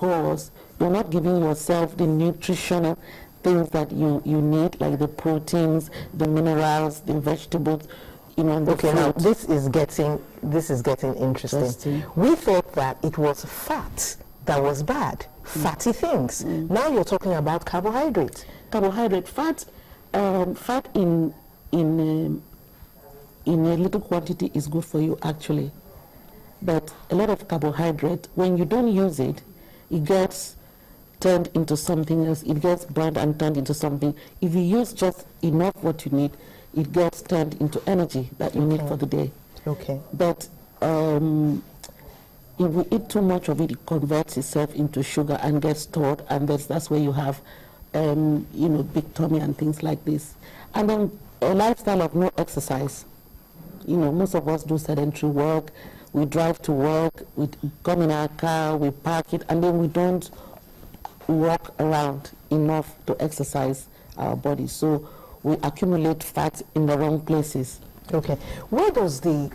because you're not giving yourself the nutritional things that you need, like the proteins, the minerals, the vegetables, the okay, fruit. now this is getting interesting. We thought that it was fat that was bad, fatty things. Now you're talking about carbohydrate. Fat in a little quantity is good for you actually, but a lot of carbohydrate, when you don't use it, it gets turned into something else. It gets burned and turned into something. If you use just enough what you need, it gets turned into energy that you need for the day. Okay. But if we eat too much of it, it converts itself into sugar and gets stored, and that's where you have, big tummy and things like this. And then a lifestyle of no exercise. Most of us do sedentary work. We drive to work, we come in our car, we park it, and then we don't walk around enough to exercise our body. So we accumulate fat in the wrong places. Okay. Where does the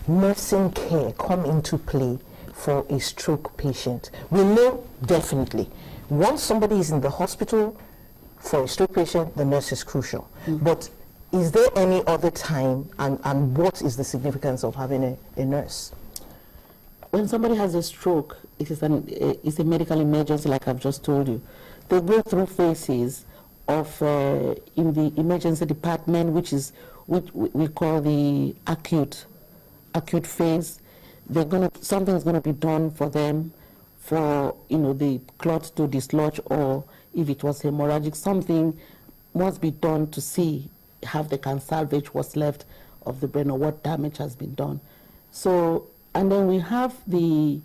nursing care come into play for a stroke patient? We know definitely once somebody is in the hospital for a stroke patient, the nurse is crucial. But is there any other time, and what is the significance of having a nurse? When somebody has a stroke, it's a medical emergency, like I've just told you. They go through phases of in the emergency department, which we call the acute phase. Something's gonna be done for them, for the clot to dislodge, or if it was hemorrhagic, something must be done to see how they can salvage what's left of the brain or what damage has been done. So, and then we have the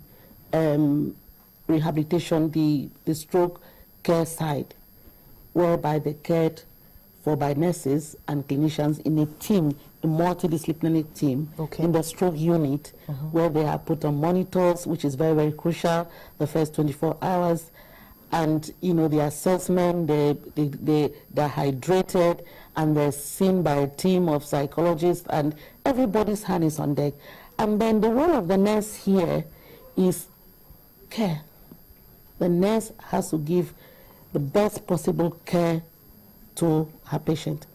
rehabilitation, the stroke care side, whereby they cared for by nurses and clinicians in a team, a multidisciplinary team, in the stroke unit, where they are put on monitors, which is very, very crucial, the first 24 hours. And, the assessment, they're hydrated, and they're seen by a team of psychologists, and everybody's hand is on deck. And then the role of the nurse here is care. The nurse has to give the best possible care to her patient.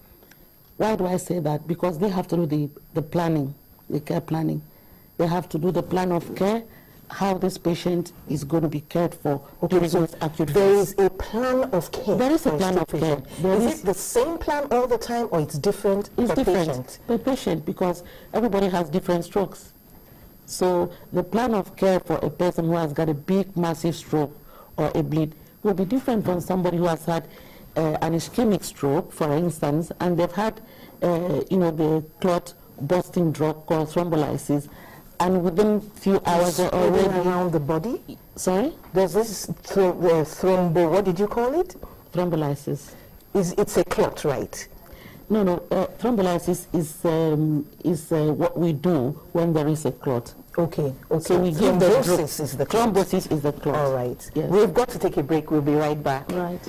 Why do I say that? Because they have to do the planning, the care planning. They have to do the plan of care, how this patient is going to be cared for. Okay, so there is a plan of care. There is a plan of care. Is it the same plan all the time, or it's different per patient? Per patient, because everybody has different strokes. So the plan of care for a person who has got a big, massive stroke or a bleed will be different from somebody who has had an ischemic stroke, for instance, and they've had, the clot busting drug called thrombolysis, and within few hours they're already around the body. Sorry? There's this thrombo. What did you call it? Thrombolysis. It's a clot, right? No. Thrombolysis is what we do when there is a clot. Okay. So we give thrombosis is the clot. Thrombosis is the clot. All right. Yes. We've got to take a break. We'll be right back. Right.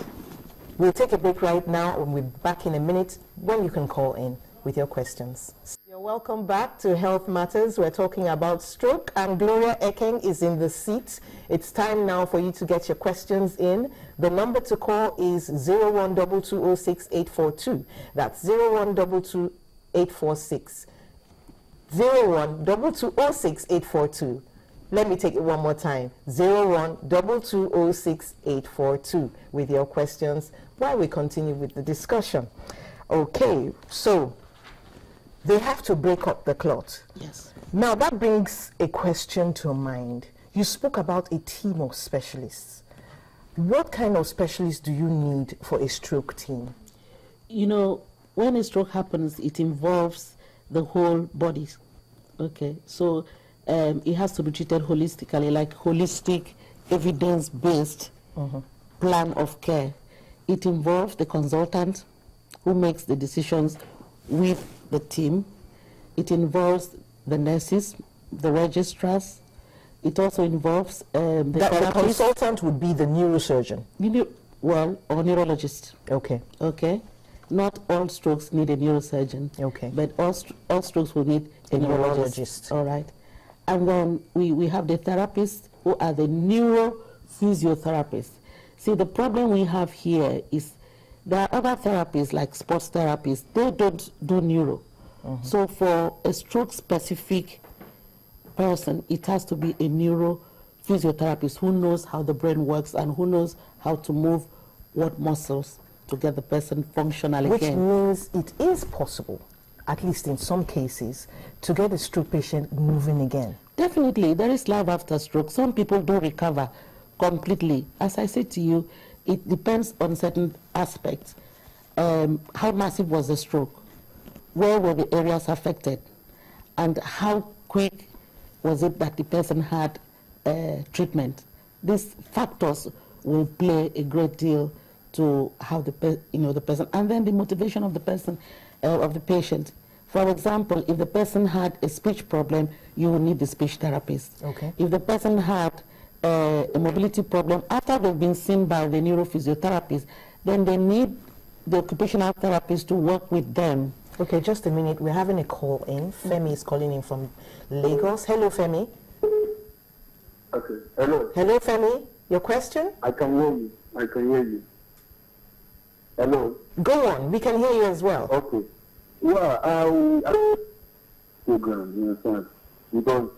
We'll take a break right now, and we'll be back in a minute when you can call in with your questions. You're welcome back to Health Matters. We're talking about stroke, and Gloria Ekeng is in the seat. It's time now for you to get your questions in. The number to call is 0122068842. That's 01220846. 0122068842. Let me take it one more time. 0122068842 with your questions while we continue with the discussion. Okay, so they have to break up the clot. Yes. Now that brings a question to mind. You spoke about a team of specialists. What kind of specialists do you need for a stroke team? When a stroke happens, it involves the whole body. Okay, so it has to be treated holistically, like holistic, evidence-based plan of care. It involves the consultant who makes the decisions with the team. It involves the nurses, the registrars. It also involves the consultant would be the neurosurgeon. Or neurologist. Okay. Okay. Not all strokes need a neurosurgeon. Okay. But all strokes will need a neurologist. All right. And then we have the therapists who are the physiotherapists. See, the problem we have here is there are other therapists like sports therapists. They don't do neuro. So for a stroke-specific person, it has to be a neuro physiotherapist who knows how the brain works and who knows how to move what muscles to get the person functional again. Which means it is possible, at least in some cases, to get a stroke patient moving again. Definitely, there is life after stroke. Some people do recover completely. As I said to you, it depends on certain aspects. How massive was the stroke? Where were the areas affected? And how quick was it that the person had treatment? These factors will play a great deal to how the person, and then the motivation of the person, of the patient. For example, if the person had a speech problem, you will need the speech therapist. Okay. If the person had a mobility problem, after they've been seen by the neurophysiotherapist, then they need the occupational therapist to work with them. Okay, just a minute. We're having a call in. Femi is calling in from Lagos. Hello, Femi. Okay. Hello. Hello, Femi. Your question? I can hear you. I can hear you. Hello. Go on. We can hear you as well. Okay. Well, I program, you understand? Because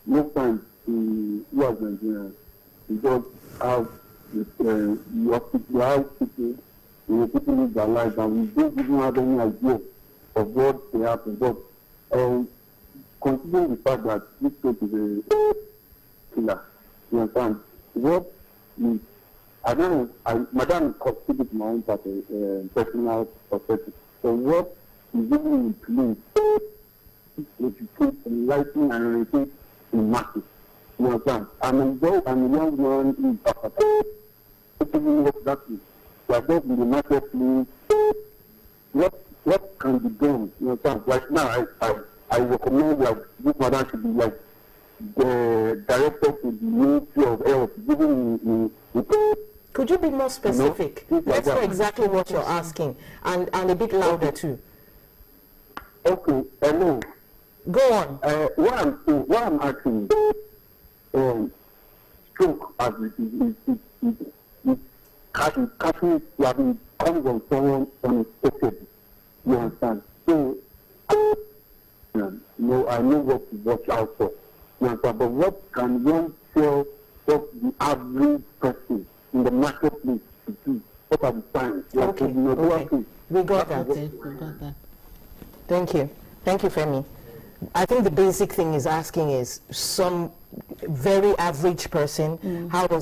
most times we as Nigerians, we just have people live their lives and we don't even have any idea of what will happen. But considering the fact that this state is a killer, you understand? What is, I don't know, Madam considered my own personal perspective. So what is even in place educate, enlighten, and orientate the masses? You understand? And though I'm a young man in Africa, what that is, we are both in the marketplace. What can be done? You understand? Right now, I recommend that this madam should be like the director to the Ministry of Health, even in Could you be more specific? Let's know exactly what you're asking, and a bit louder too. Okay, hello. Go on. What I'm asking, stroke as it catching comes on someone unexpected. You understand? So, I know what to watch out for. You understand? But what can one tell what the average person in the marketplace to do? What are the signs? Okay. We got that. Okay, we got that. Thank you. Thank you, Femi. I think the basic thing is asking is some very average person, how do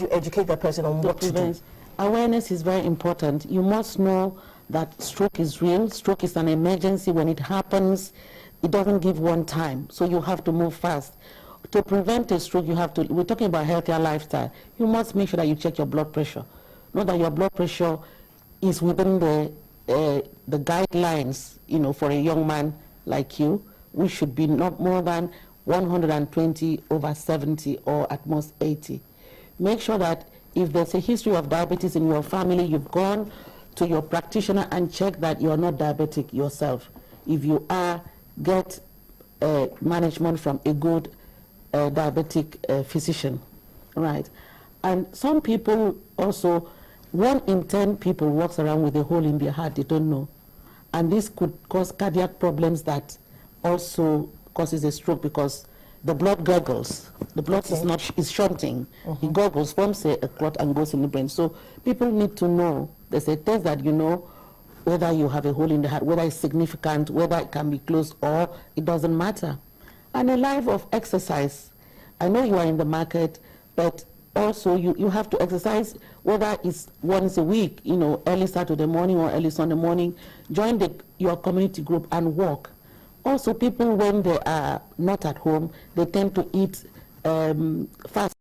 you educate that person on what to do? Awareness is very important. You must know that stroke is real. Stroke is an emergency. When it happens, it doesn't give one time. So you have to move fast. To prevent a stroke, we're talking about healthier lifestyle. You must make sure that you check your blood pressure. Know that your blood pressure is within the guidelines, for a young man like you. We should be not more than 120/70 or at most 80. Make sure that if there's a history of diabetes in your family, you've gone to your practitioner and check that you're not diabetic yourself. If you are, get management from a good diabetic physician, right? And some people also, 1 in 10 people walks around with a hole in their heart, they don't know. And this could cause cardiac problems that also causes a stroke because the blood gurgles. The blood is shunting. It gurgles, forms a clot and goes in the brain. So people need to know. There's a test that whether you have a hole in the heart, whether it's significant, whether it can be closed or it doesn't matter. And a life of exercise. I know you are in the market, but also you have to exercise, whether it's once a week, early Saturday morning or early Sunday morning. Join your community group and walk. Also, people, when they are not at home, they tend to eat fast.